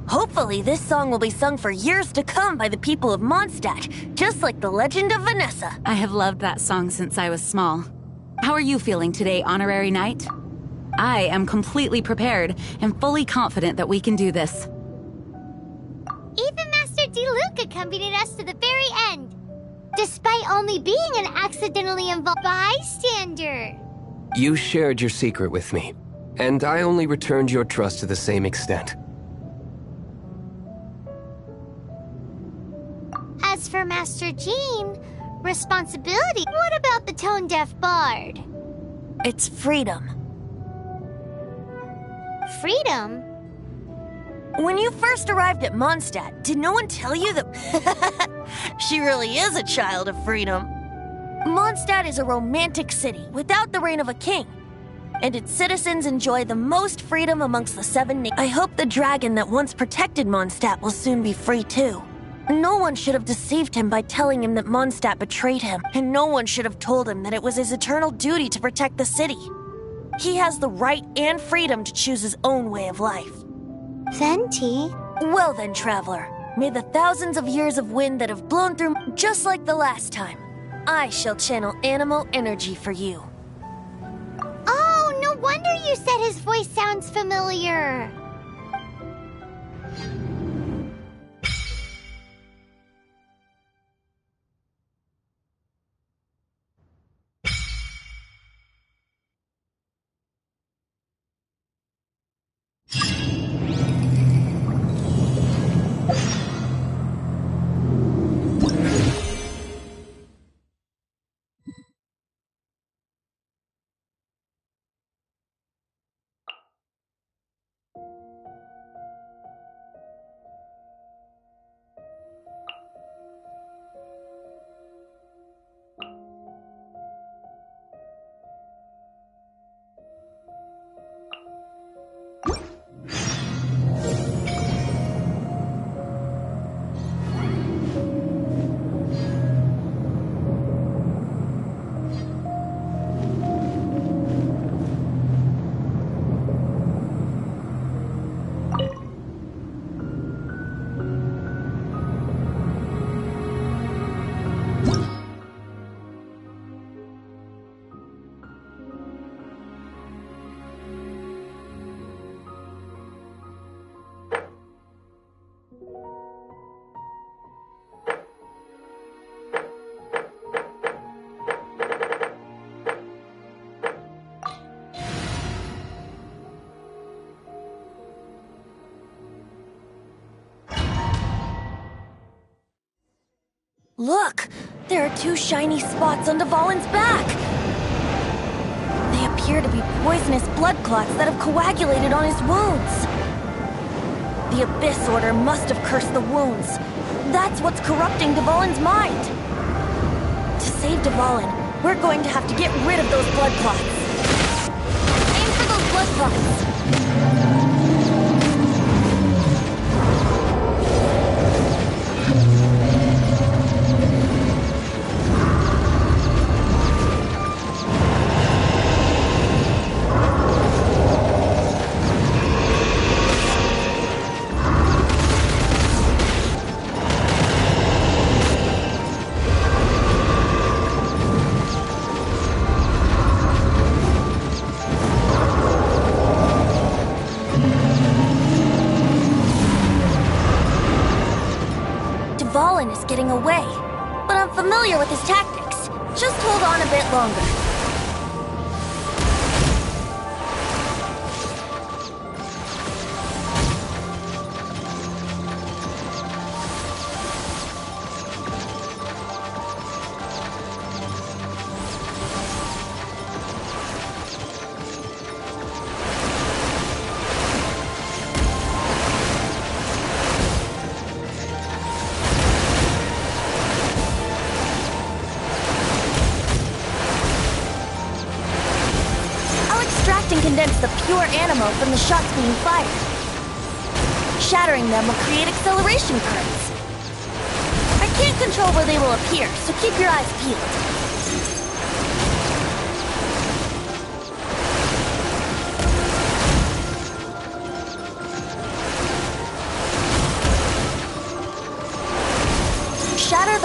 Hopefully, this song will be sung for years to come by the people of Mondstadt, just like the legend of Vanessa. I have loved that song since I was small. How are you feeling today, Honorary Knight? I am completely prepared and fully confident that we can do this. Even Master D-Luke accompanied us to the very end, despite only being an accidentally involved bystander. You shared your secret with me, and I only returned your trust to the same extent. As for Master Jean, responsibility. What about the tone-deaf bard? It's freedom. Freedom? When you first arrived at Mondstadt, did no one tell you that she really is a child of freedom? Mondstadt is a romantic city without the reign of a king, and its citizens enjoy the most freedom amongst the 7 nations. I hope the dragon that once protected Mondstadt will soon be free too. No one should have deceived him by telling him that Mondstadt betrayed him, and no one should have told him that it was his eternal duty to protect the city. He has the right and freedom to choose his own way of life. Venti? Well then, traveler, may the thousands of years of wind that have blown through, just like the last time, I shall channel animal energy for you. Oh, no wonder you said his voice sounds familiar. Look! There are 2 shiny spots on Dvalin's back! They appear to be poisonous blood clots that have coagulated on his wounds. The Abyss Order must have cursed the wounds. That's what's corrupting Dvalin's mind. To save Dvalin, we're going to have to get rid of those blood clots. Aim for those blood clots! Dvalin is getting away, but I'm familiar with his tactics. Just hold on a bit longer. And condense the pure animal from the shots being fired. Shattering them will create acceleration currents. I can't control where they will appear, so keep your eyes peeled.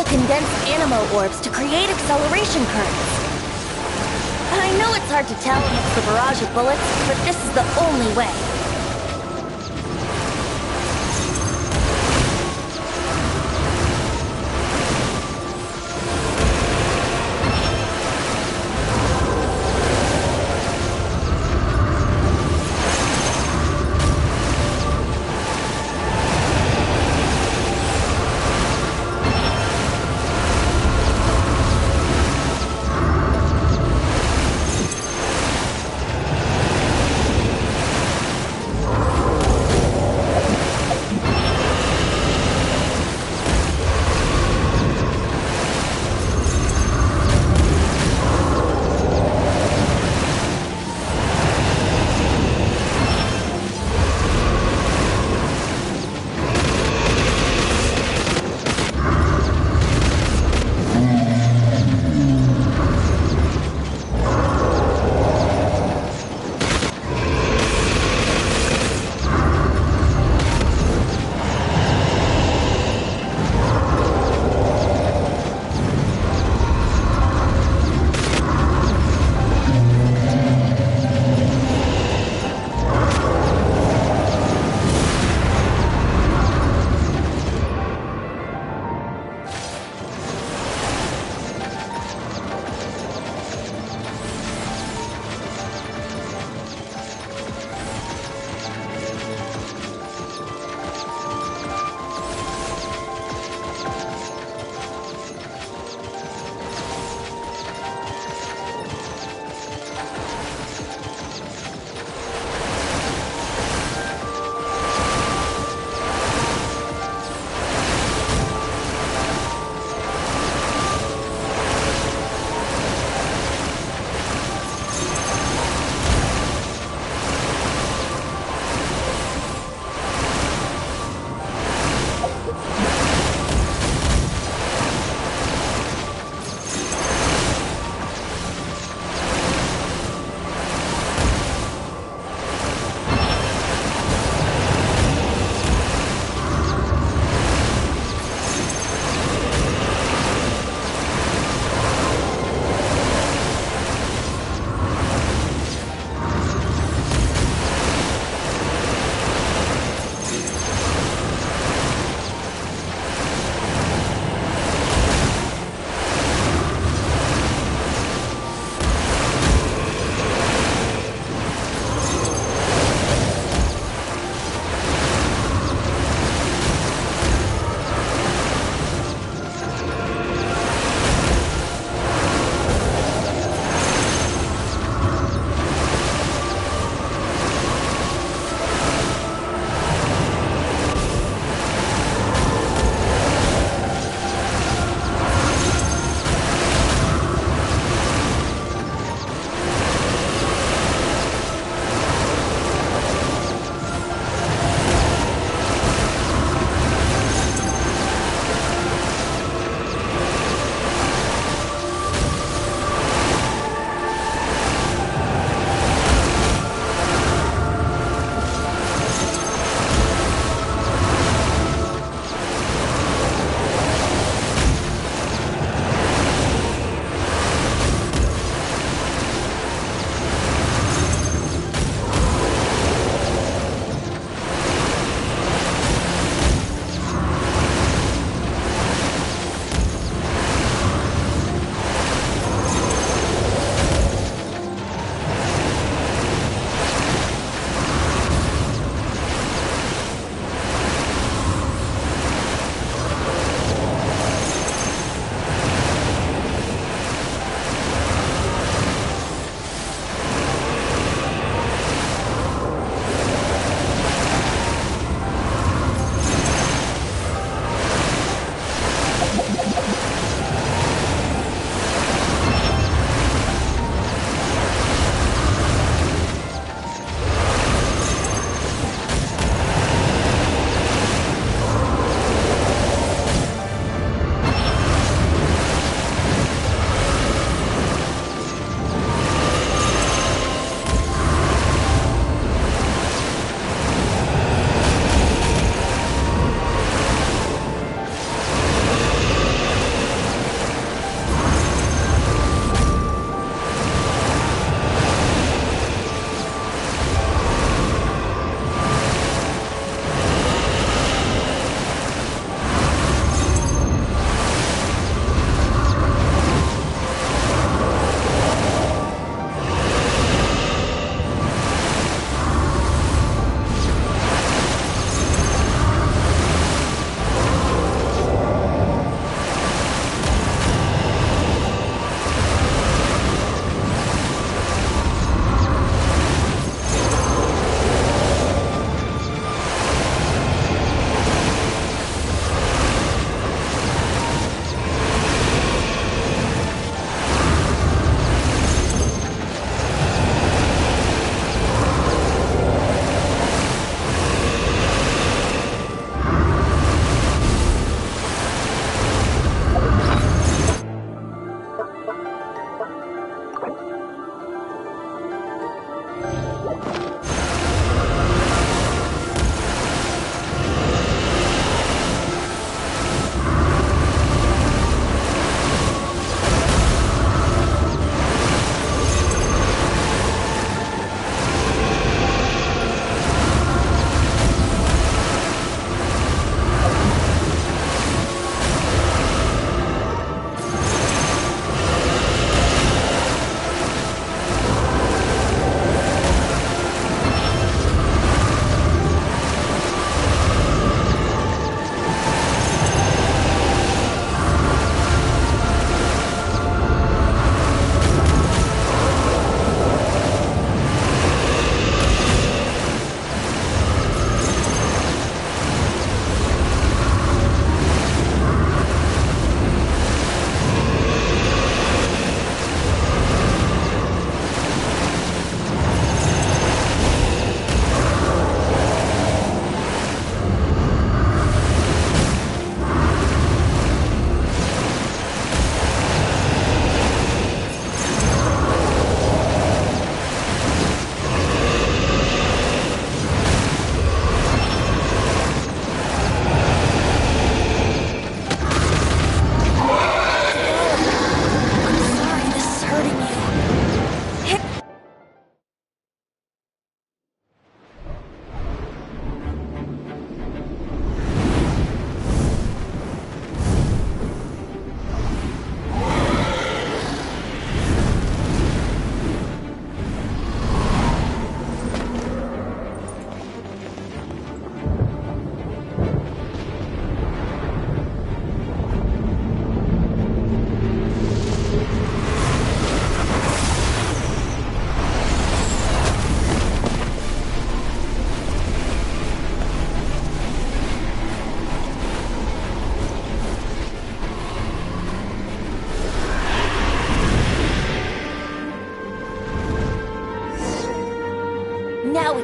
the condensed animo orbs to create acceleration currents. I know it's hard to tell amidst the barrage of bullets, but this is the only way.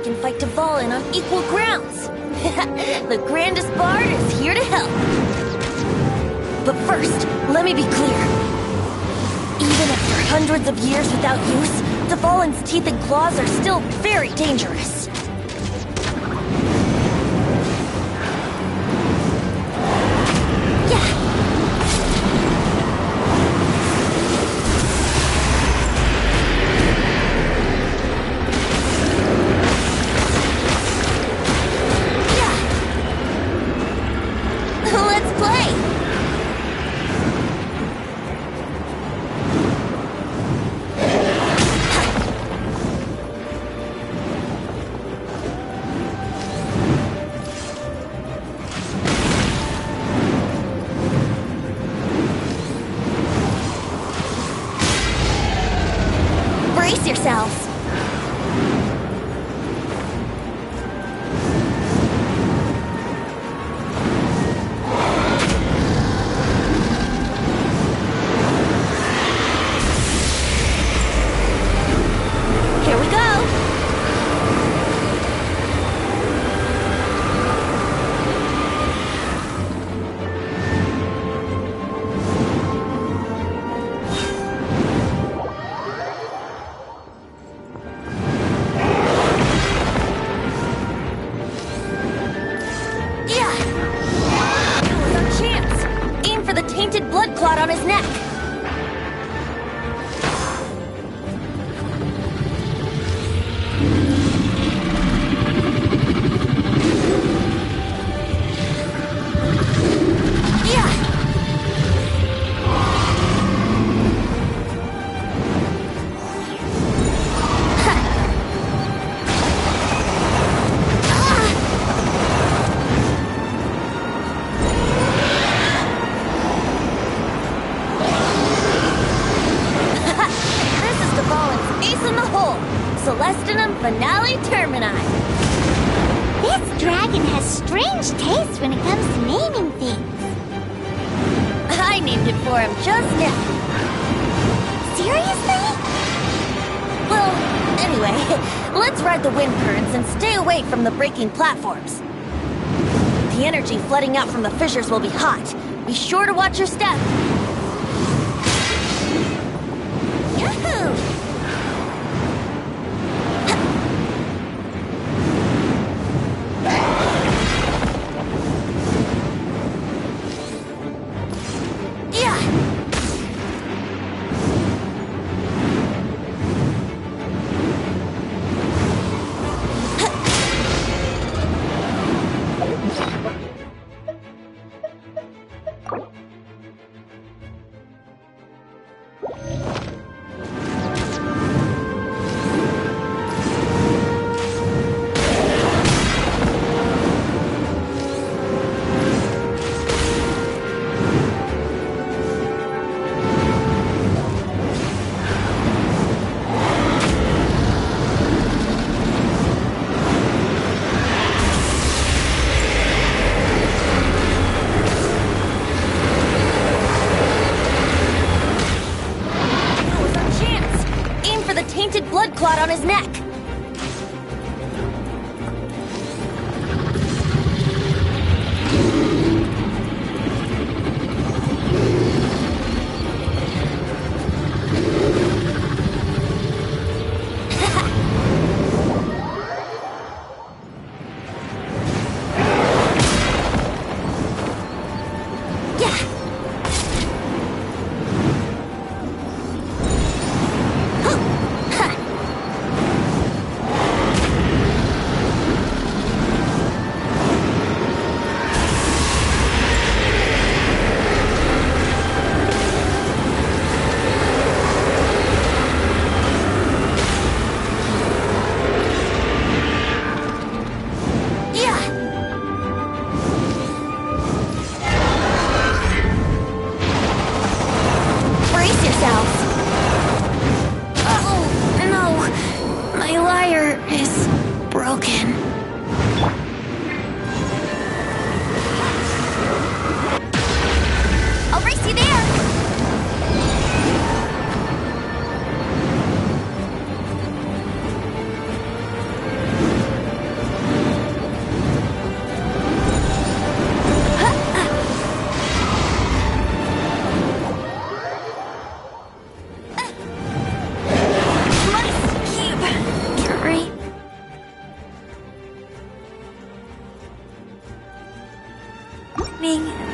can fight Dvalin on equal grounds. The grandest bard is here to help. But first, let me be clear. Even after hundreds of years without use, Dvalin's teeth and claws are still very dangerous. Brace yourselves. Here we go. Tainted blood clot on his neck. Celestinum Finale Termini. This dragon has strange taste when it comes to naming things. I named it for him just now. Seriously? Well, anyway, let's ride the wind currents and stay away from the breaking platforms. The energy flooding out from the fissures will be hot. Be sure to watch your step. Yahoo! Tainted blood clot on his neck. happening?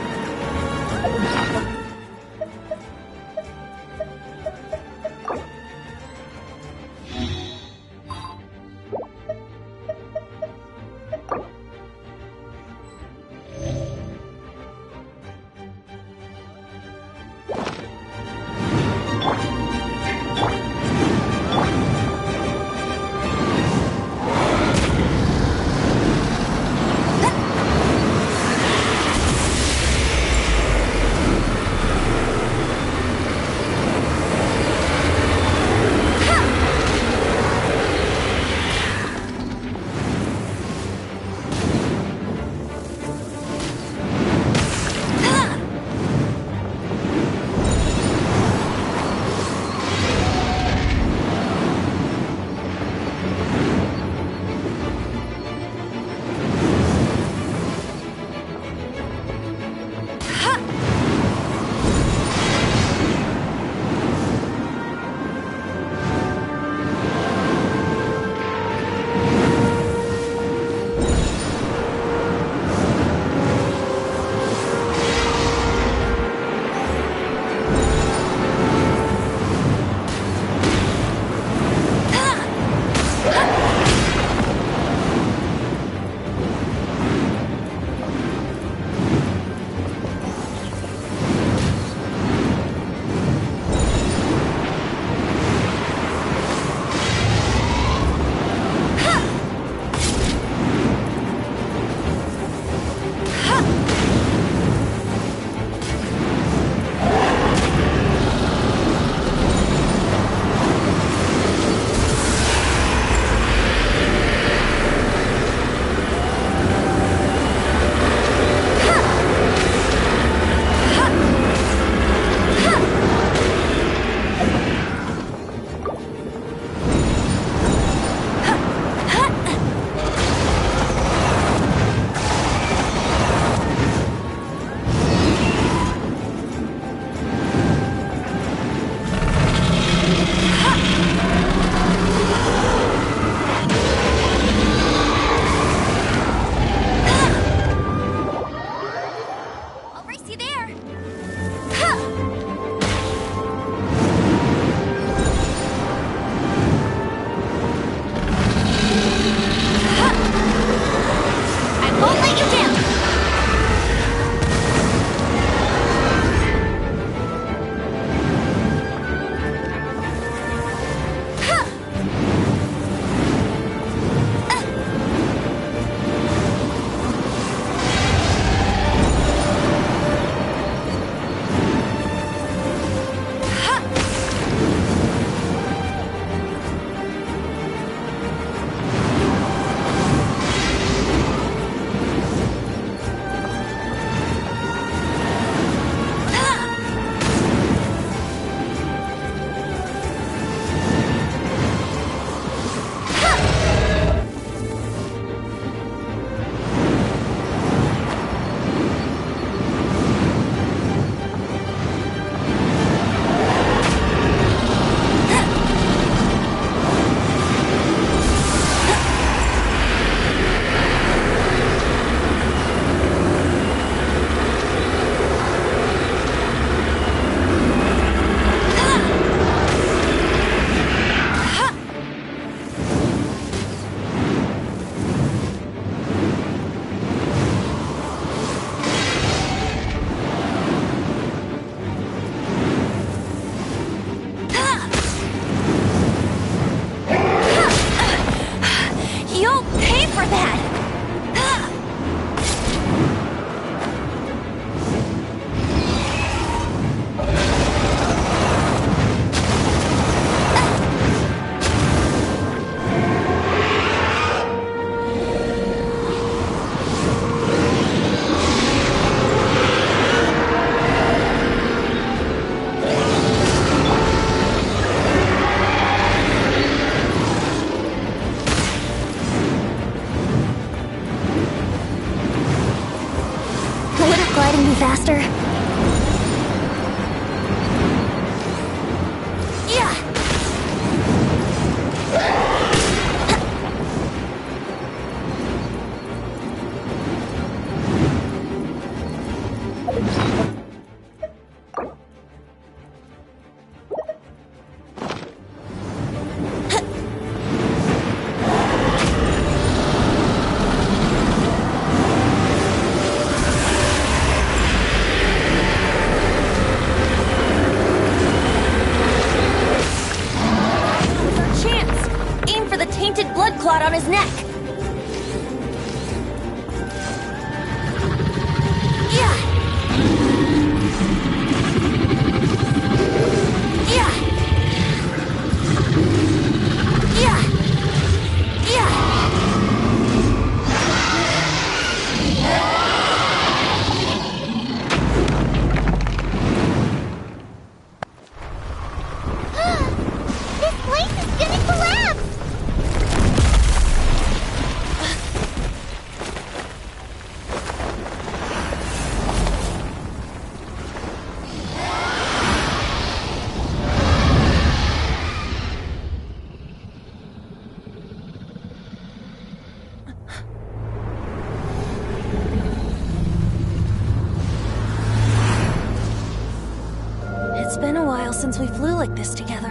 been a while since we flew like this together.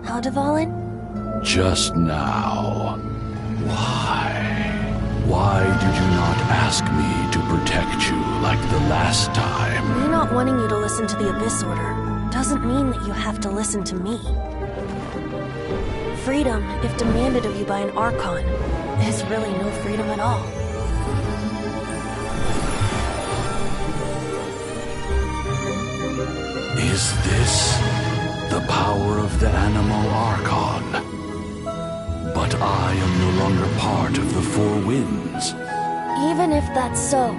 How, Dvalin? Just now. Why? Why did you not ask me to protect you like the last time? Me not wanting you to listen to the Abyss Order doesn't mean that you have to listen to me. Freedom, if demanded of you by an Archon, is really no freedom at all. Is this the power of the Animal Archon? But I am no longer part of the Four Winds. Even if that's so,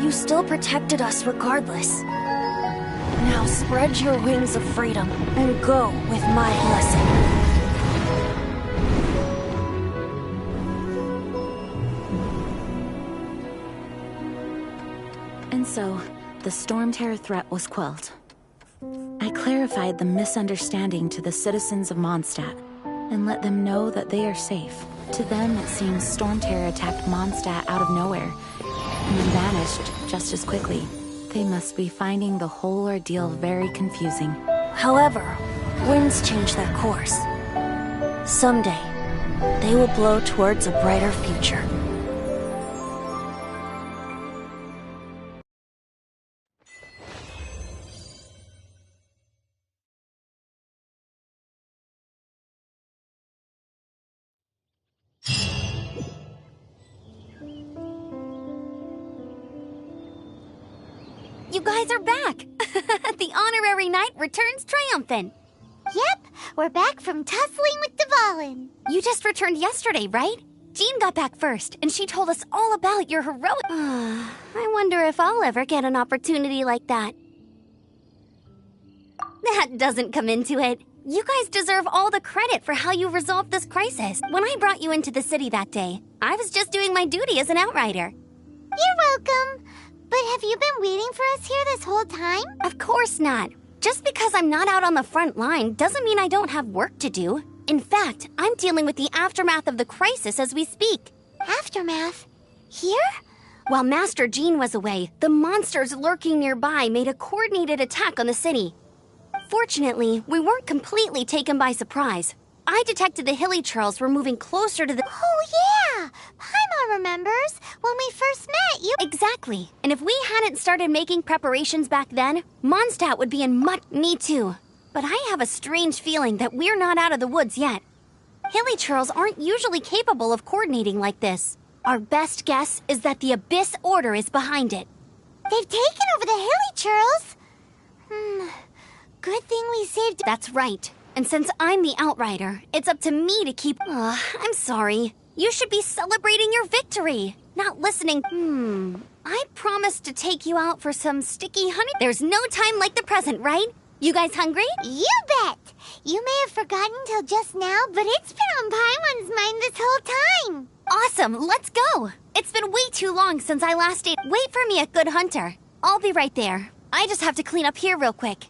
you still protected us regardless. Now spread your wings of freedom and go with my blessing. And so, the Stormterror threat was quelled. I clarified the misunderstanding to the citizens of Mondstadt, and let them know that they are safe. To them, it seems Stormterror attacked Mondstadt out of nowhere, and then vanished just as quickly. They must be finding the whole ordeal very confusing. However, winds change their course. Someday, they will blow towards a brighter future. You guys are back! The honorary knight returns triumphant. Yep, we're back from tussling with Dvalin. You just returned yesterday, right? Jean got back first, and she told us all about your heroic... I wonder if I'll ever get an opportunity like that. That doesn't come into it. You guys deserve all the credit for how you resolved this crisis. When I brought you into the city that day, I was just doing my duty as an outrider. You're welcome. But have you been waiting for us here this whole time? Of course not. Just because I'm not out on the front line doesn't mean I don't have work to do. In fact, I'm dealing with the aftermath of the crisis as we speak. Aftermath? Here? While Master Jean was away, the monsters lurking nearby made a coordinated attack on the city. Fortunately, we weren't completely taken by surprise. I detected the Hilly Churls were moving closer to the... Oh yeah! Paimon remembers when we first met you... Exactly. And if we hadn't started making preparations back then, Mondstadt would be in much... Me too. But I have a strange feeling that we're not out of the woods yet. Hilly Churls aren't usually capable of coordinating like this. Our best guess is that the Abyss Order is behind it. They've taken over the Hilly Churls? Good thing we saved... That's right. And since I'm the outrider, it's up to me to keep... I'm sorry. You should be celebrating your victory, not listening... I promised to take you out for some sticky honey... There's no time like the present, right? You guys hungry? You bet! You may have forgotten till just now, but it's been on Paimon's mind this whole time! Awesome, let's go! It's been way too long since I last ate... Wait for me at Good Hunter. I'll be right there. I just have to clean up here real quick.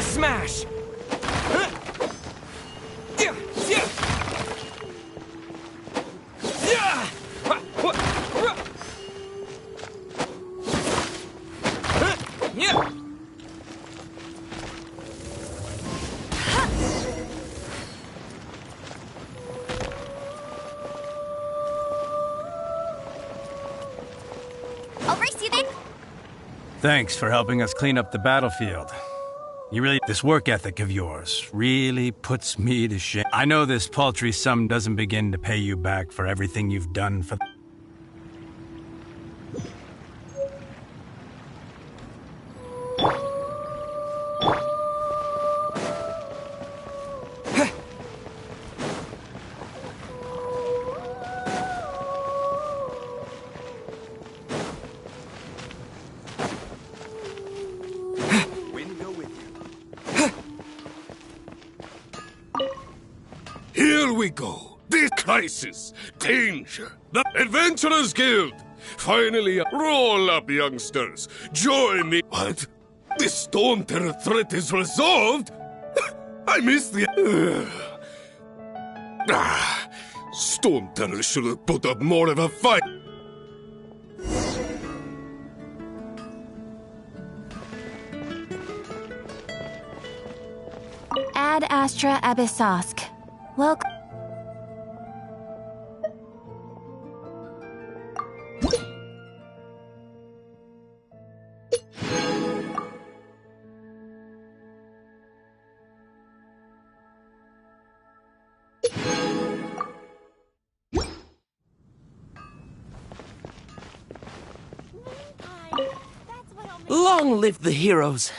Smash! I'll race you then. Thanks for helping us clean up the battlefield. This work ethic of yours really puts me to shame. I know this paltry sum doesn't begin to pay you back for everything you've done for... Here we go. This crisis, danger, the Adventurers Guild. Finally, roll up, youngsters. Join me. What? This Stormterror threat is resolved? I missed the... Stormterror should have put up more of a fight. Ad Astra Abyssosk. Welcome. Long live the heroes.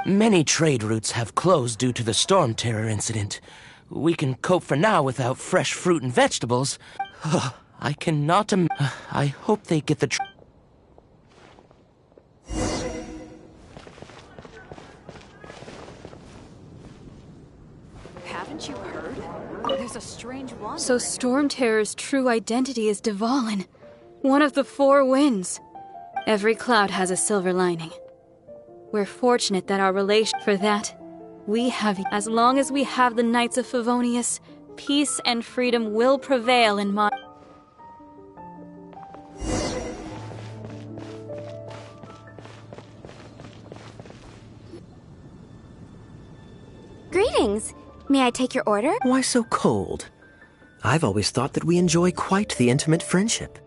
Many trade routes have closed due to the Stormterror incident. We can cope for now without fresh fruit and vegetables. I cannot I hope they get the Haven't you heard? There's a strange one. So Stormterror's true identity is Dvalin, one of the four winds. Every cloud has a silver lining. We're fortunate that our relation for that. We have, as long as we have the Knights of Favonius, peace and freedom will prevail in my... Greetings. May I take your order? Why so cold? I've always thought that we enjoy quite the intimate friendship.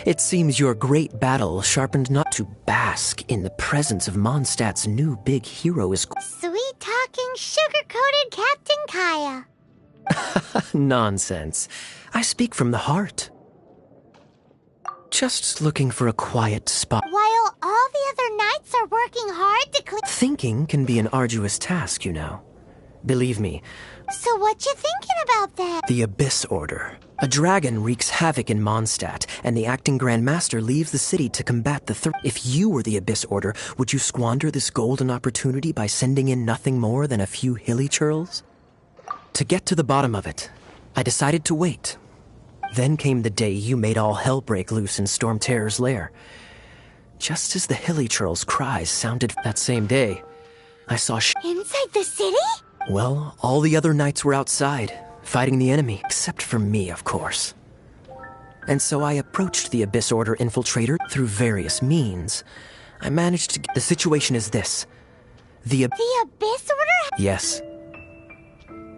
It seems your great battle sharpened not to bask in the presence of Mondstadt's new big hero is... Sweet-talking, sugar-coated Captain Kaya. Nonsense. I speak from the heart. Just looking for a quiet spot. While all the other knights are working hard to clean... Thinking can be an arduous task, you know. Believe me. So what you thinking about that? The Abyss Order. A dragon wreaks havoc in Mondstadt, and the acting Grand Master leaves the city to combat the threat. If you were the Abyss Order, would you squander this golden opportunity by sending in nothing more than a few hilly churls? To get to the bottom of it, I decided to wait. Then came the day you made all hell break loose in Stormterror's lair. Just as the hilly churls' cries sounded that same day, I saw inside the city? Well, all the other knights were outside, fighting the enemy, except for me, of course. And so I approached the Abyss Order infiltrator through various means. I managed to... The situation is this. The Abyss Order? Yes.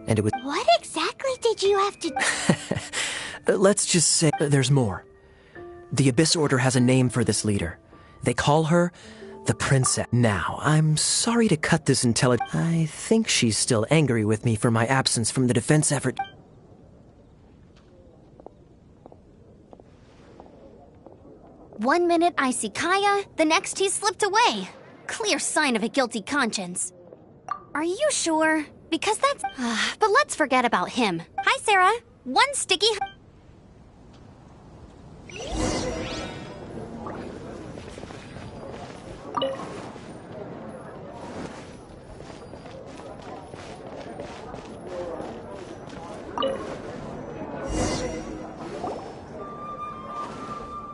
And it was... What exactly did you have to... Let's just say there's more. The Abyss Order has a name for this leader. They call her the Princess. Now, I'm sorry to cut this intelligence. I think she's still angry with me for my absence from the defense effort. One minute I see Kaya, the next he slipped away. Clear sign of a guilty conscience. Are you sure? Because that's... but let's forget about him. Hi, Sarah. One sticky...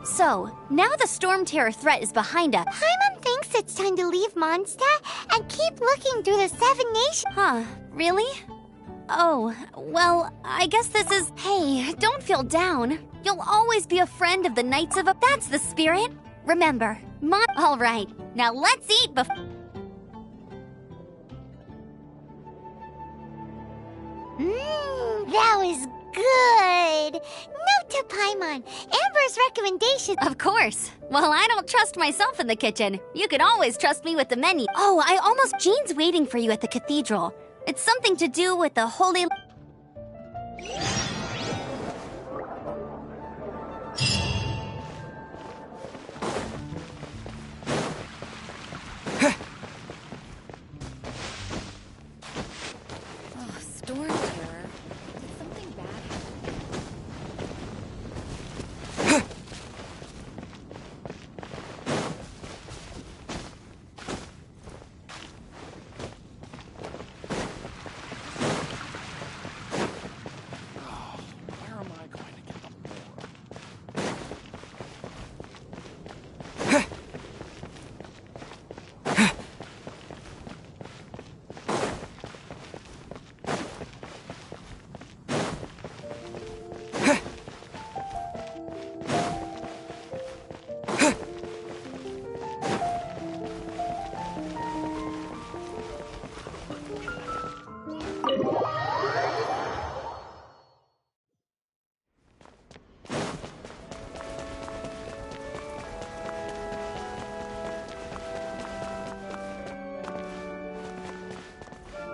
So, now the Stormterror threat is behind us. Paimon thinks it's time to leave Mondstadt and keep looking through the Seven Nations. Huh, really? Oh, well, I guess this is... Hey, don't feel down. You'll always be a friend of the Knights of... That's the spirit. Remember, All right, now let's eat before... That was good. note to Paimon. Amber's recommendation. Of course. Well, I don't trust myself in the kitchen. You can always trust me with the menu. Oh, Jean's waiting for you at the cathedral. It's something to do with the holy... Stormterror. Did something bad happen? Where am I going to get the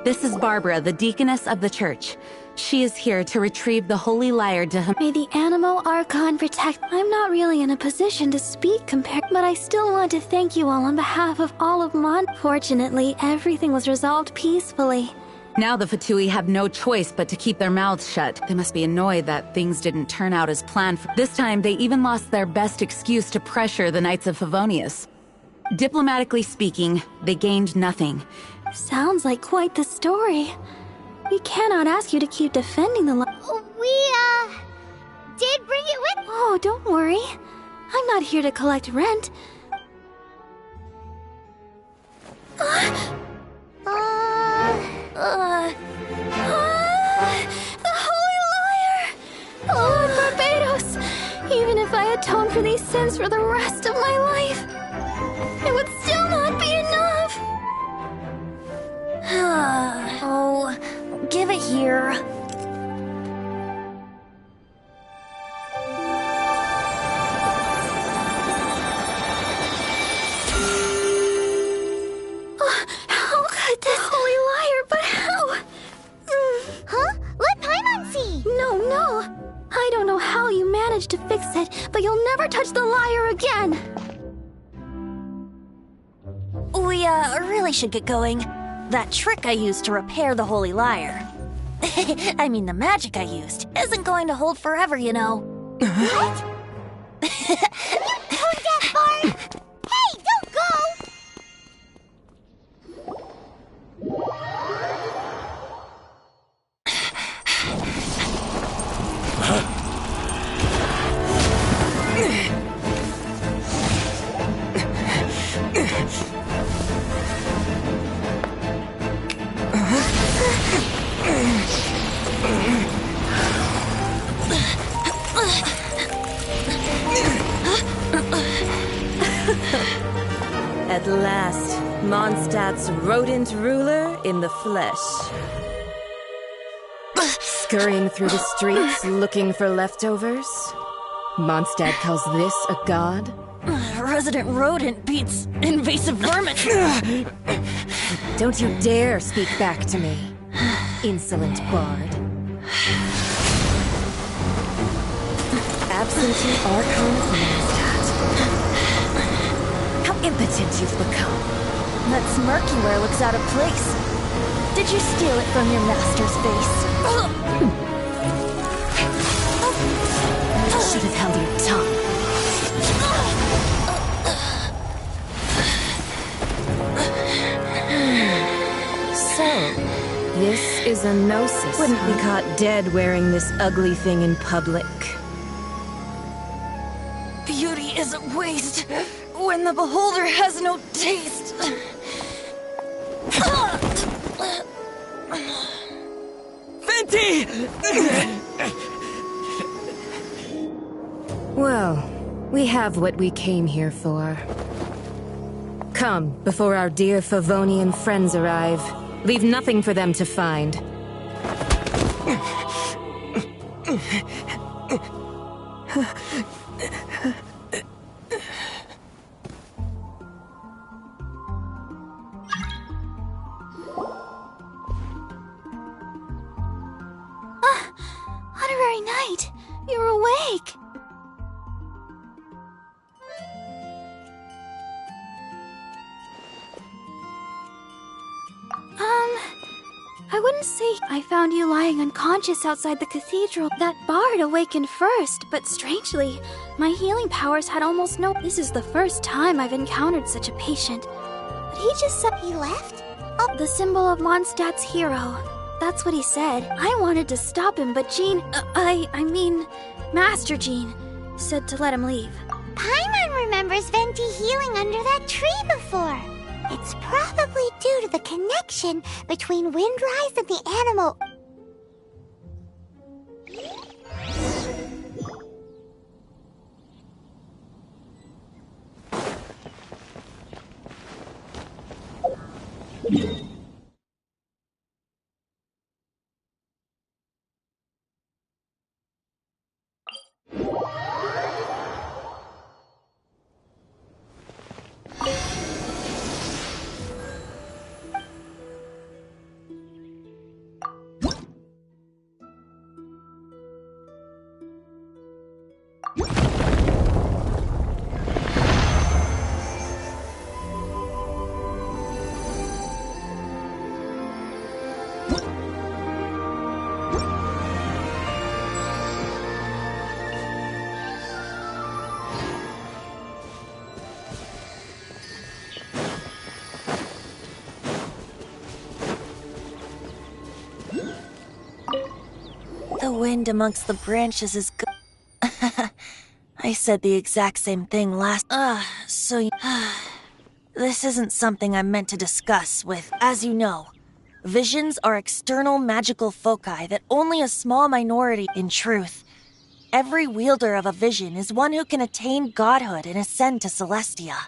This is Barbara, the deaconess of the church. She is here to retrieve the holy lyre to him. May the Animo Archon protect. I'm not really in a position to speak but I still want to thank you all on behalf of all of Mon. Fortunately, everything was resolved peacefully. Now the Fatui have no choice but to keep their mouths shut. They must be annoyed that things didn't turn out as planned. This time, they even lost their best excuse to pressure the Knights of Favonius. Diplomatically speaking, they gained nothing. Sounds like quite the story. We cannot ask you to keep defending the We, did bring it with... Oh, don't worry. I'm not here to collect rent. The Holy Lyre! Lord Barbados! Even if I atone for these sins for the rest of my life, it would still not be enough! Oh, give it here. How could this Holy Lyre, but how? Huh? Let Paimon see! No. I don't know how you managed to fix it, but you'll never touch the lyre again! We, really should get going. That trick I used to repair the Holy Lyre. I mean, the magic I used isn't going to hold forever, you know. What? You tone-deaf bard! Hey, don't go! At last, Mondstadt's rodent ruler in the flesh. Scurrying through the streets looking for leftovers? Mondstadt calls this a god? Resident rodent beats invasive vermin. Don't you dare speak back to me, insolent bard. Absentee Archon of Mondstadt. How impotent you've become. That smirky wear looks out of place. Did you steal it from your master's base? Should have held your tongue. So, this is a gnosis. Wouldn't be caught dead wearing this ugly thing in public. Beauty is a waste when the beholder has no taste. Venti! Well, we have what we came here for. Come, before our dear Favonian friends arrive. Leave nothing for them to find. Honorary Knight, you're awake. I wouldn't say I found you lying unconscious outside the cathedral. That bard awakened first, but strangely, my healing powers had almost no— This is the first time I've encountered such a patient. But he just said— He left? Oh, the symbol of Mondstadt's hero. That's what he said. I wanted to stop him, but Jean— I mean, Master Jean said to let him leave. Paimon remembers Venti healing under that tree before. It's probably due to the connection between Windrise and the animal. The wind amongst the branches is good. I said the exact same thing last— This isn't something I'm meant to discuss with— As you know, visions are external magical foci that only a small minority— In truth, every wielder of a vision is one who can attain godhood and ascend to Celestia.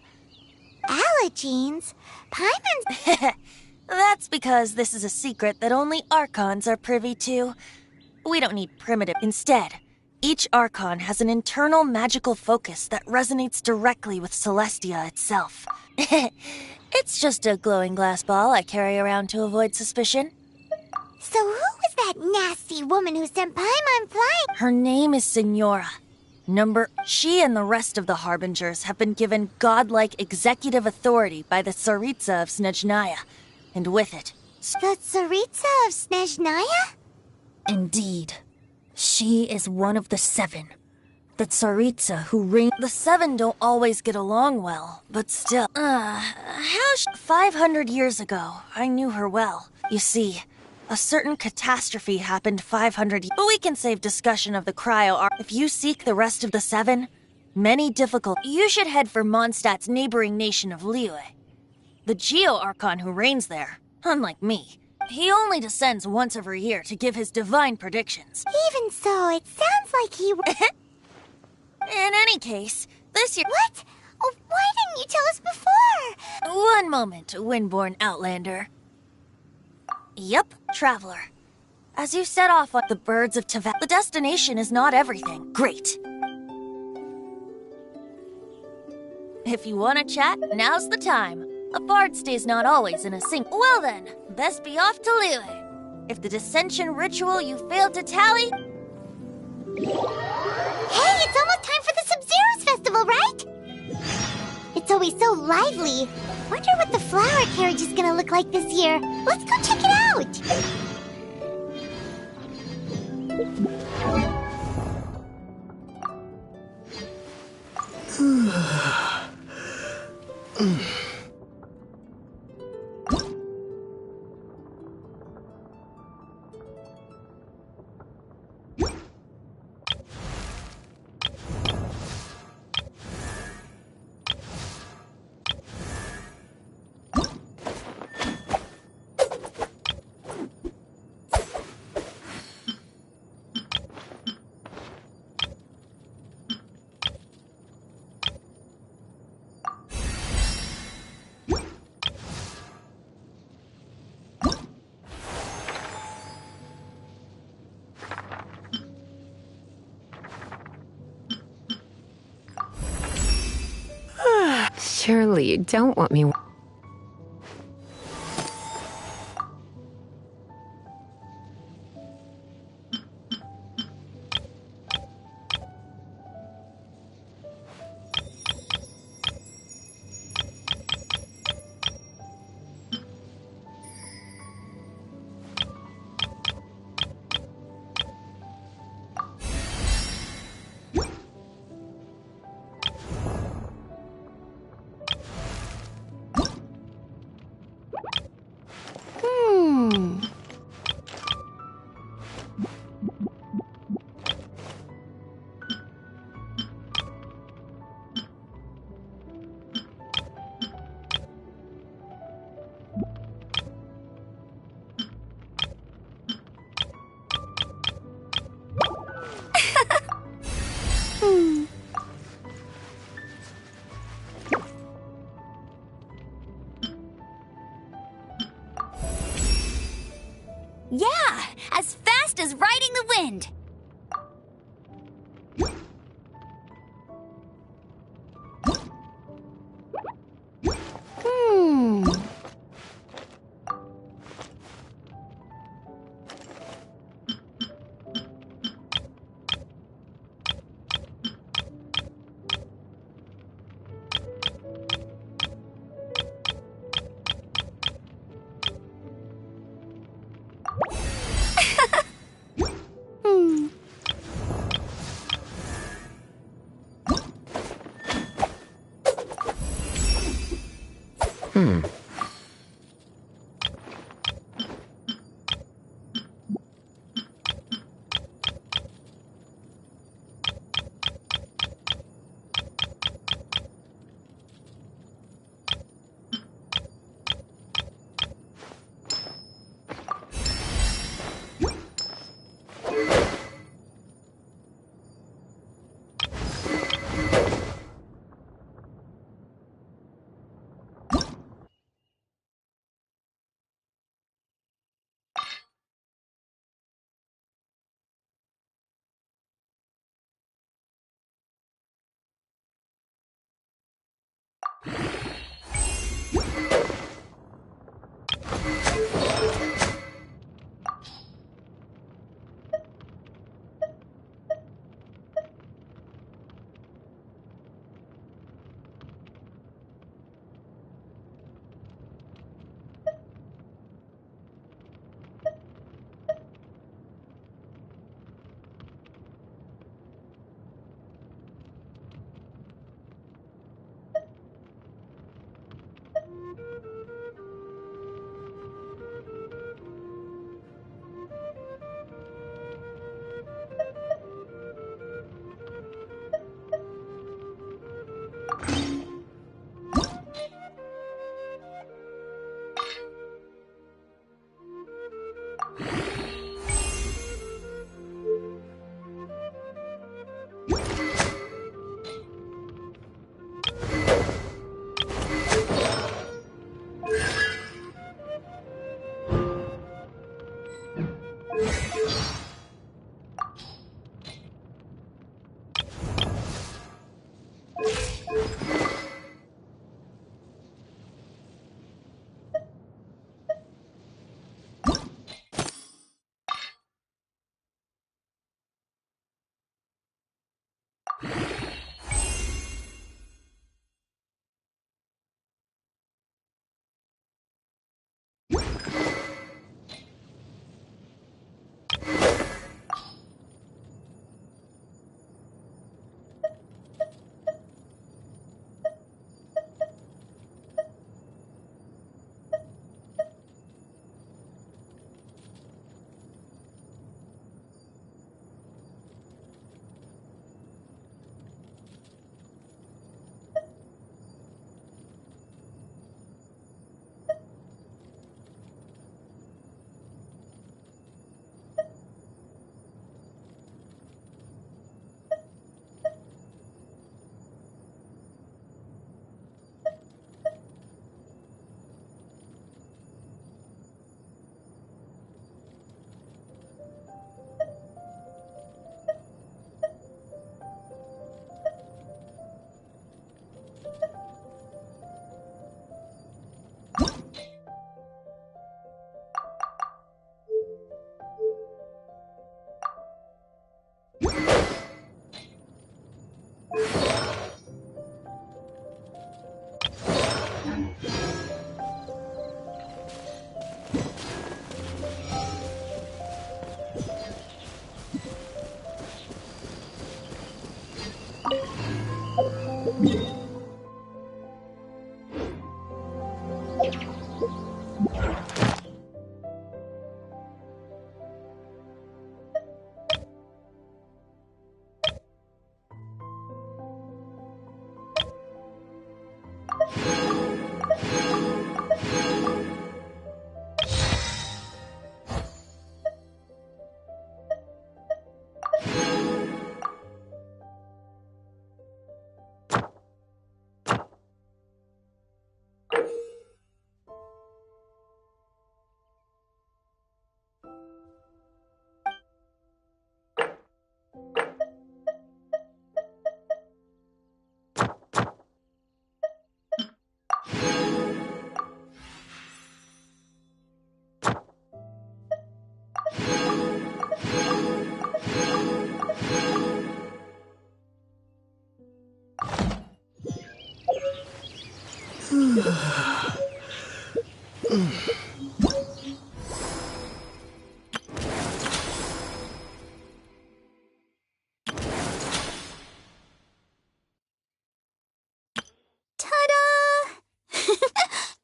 Allergenes? Paimon's— That's because this is a secret that only Archons are privy to. We don't need primitive— Instead, each Archon has an internal magical focus that resonates directly with Celestia itself. It's just a glowing glass ball I carry around to avoid suspicion. So who was that nasty woman who sent Paimon flying? Her name is Signora. She and the rest of the Harbingers have been given godlike executive authority by the Tsaritsa of Snezhnaya, and with it— The Tsaritsa of Snezhnaya? Indeed. She is one of the seven. The Tsaritsa who ring— The seven don't always get along well, but still— 500 years ago, I knew her well. You see, a certain catastrophe happened 500 years— But we can save discussion of the cryo— If you seek the rest of the seven, you should head for Mondstadt's neighboring nation of Liyue. The Geo-Archon who reigns there, unlike me, he only descends once every year to give his divine predictions. Even so, it sounds like he— In any case, this year— What? Oh, why didn't you tell us before? One moment, Windborn Outlander. Yup, Traveler. As you set off on the birds of Teyvat, the destination is not everything. Great. If you want to chat, now's the time. A bard stays not always in a sync. Well then, best be off to Liyue. If the dissension ritual you failed to tally— Hey, it's almost time for the Sub-Zero's festival, right? It's always so lively. Wonder what the flower carriage is gonna look like this year. Let's go check it out! Surely you don't want me... Yeah, as fast as riding the wind.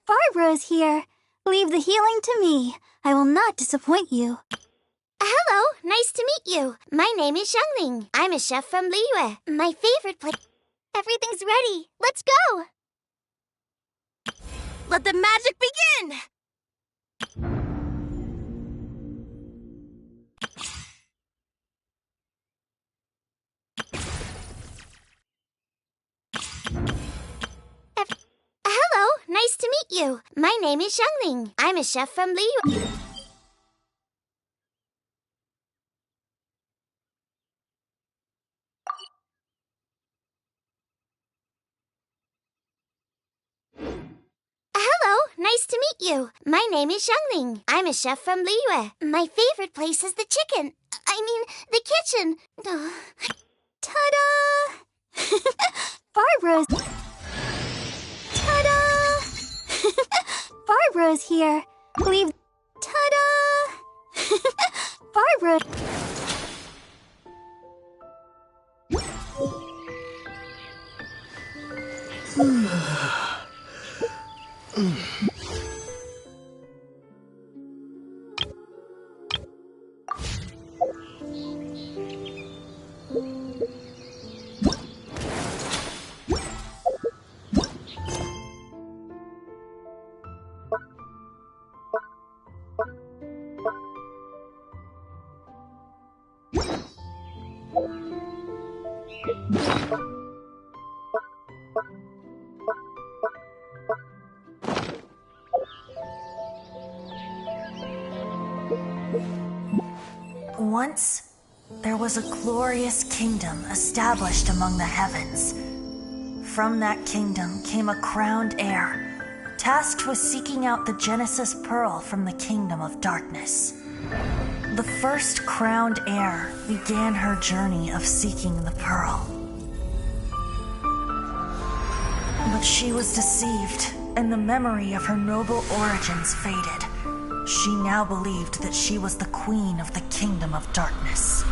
Barbara's here. Leave the healing to me. I will not disappoint you. Hello, nice to meet you. My name is Xiangling. I'm a chef from Liyue. My favorite place. Everything's ready. Let's go. Let the magic begin! Hello, nice to meet you. My name is Xiangling. I'm a chef from Liyue. Hello, nice to meet you. My name is Xiangling. I'm a chef from Liyue. My favorite place is the kitchen. The kitchen. Ta-da! Barbara's... Ta-da! Barbara's here. Leave... Ta-da! Barbara... Once, there was a glorious kingdom established among the heavens. From that kingdom came a crowned heir, tasked with seeking out the Genesis Pearl from the kingdom of darkness. The first crowned heir began her journey of seeking the pearl. But she was deceived, and the memory of her noble origins faded. She now believed that she was the queen of the kingdom of darkness.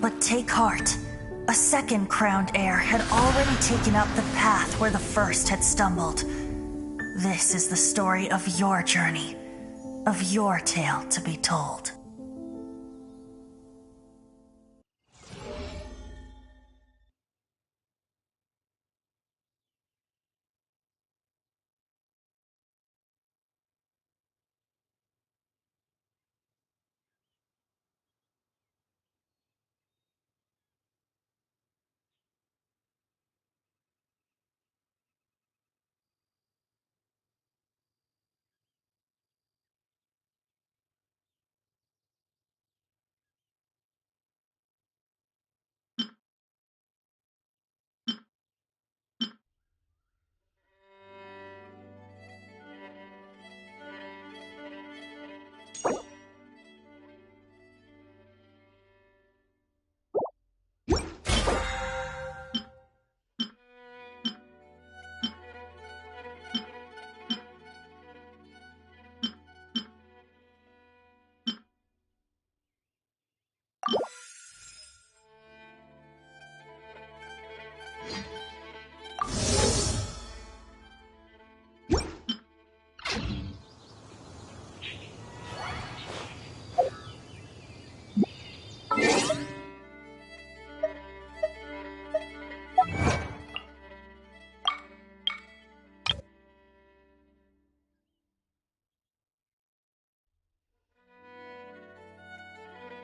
But take heart. A second crowned heir had already taken up the path where the first had stumbled. This is the story of your journey, of your tale to be told.